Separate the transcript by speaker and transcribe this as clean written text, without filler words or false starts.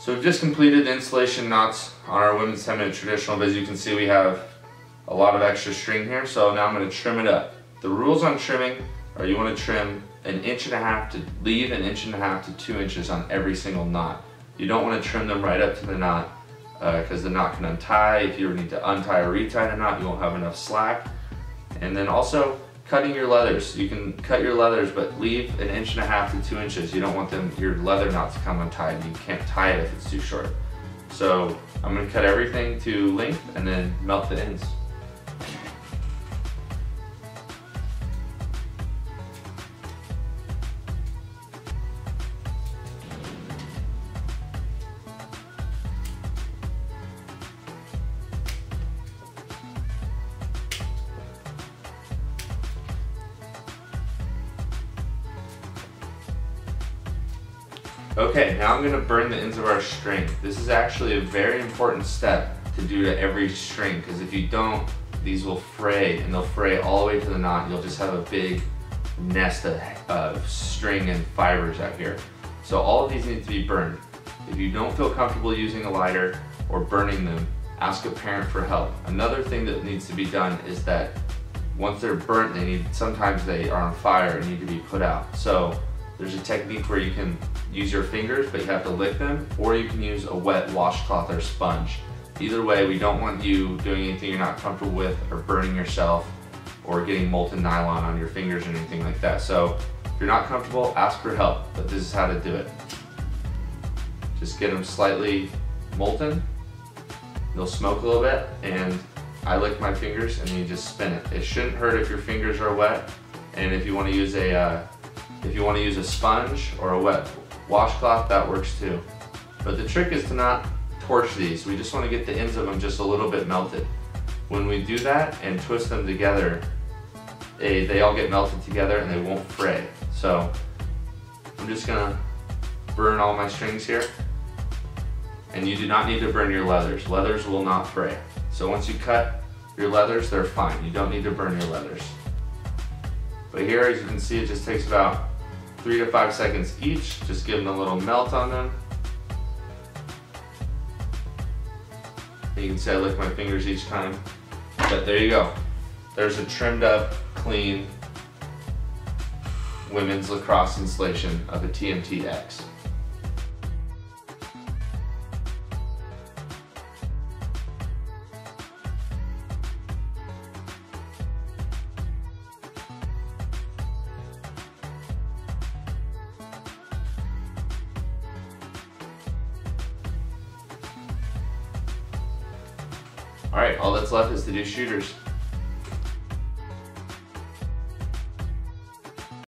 Speaker 1: So we've just completed the installation knots on our women's 10-minute traditional, but as you can see we have a lot of extra string here, so now I'm going to trim it up. The rules on trimming are you want to trim 1.5 inches to leave 1.5 inches to 2 inches on every single knot. You don't want to trim them right up to the knot because the knot can untie. If you need to untie or retie the knot, you won't have enough slack. And then also cutting your leathers. You can cut your leathers, but leave 1.5 inches to 2 inches. You don't want your leather knot to come untied. You can't tie it if it's too short. So I'm going to cut everything to length and then melt the ends. Okay, now I'm going to burn the ends of our string. This is actually a very important step to do to every string, because if you don't, these will fray, and they'll fray all the way to the knot. You'll just have a big nest of string and fibers out here. So all of these need to be burned. If you don't feel comfortable using a lighter or burning them, ask a parent for help. Another thing that needs to be done is that once they're burnt, sometimes they are on fire and need to be put out. So there's a technique where you can use your fingers, but you have to lick them, or you can use a wet washcloth or sponge. Either way, we don't want you doing anything you're not comfortable with, or burning yourself, or getting molten nylon on your fingers or anything like that. So if you're not comfortable, ask for help, but this is how to do it. Just get them slightly molten. They'll smoke a little bit, and I lick my fingers and you just spin it. It shouldn't hurt if your fingers are wet, and if you want to use a sponge or a wet washcloth, that works too. But the trick is to not torch these. We just want to get the ends of them just a little bit melted. When we do that and twist them together, they all get melted together and they won't fray. So I'm just gonna burn all my strings here. And you do not need to burn your leathers. Leathers will not fray. So once you cut your leathers, they're fine. You don't need to burn your leathers. But here, as you can see, it just takes about 3 to 5 seconds each. Just give them a little melt on them. And you can see I lick my fingers each time. But there you go. There's a trimmed up, clean women's lacrosse installation of a TMT X. Alright, all that's left is to do shooters.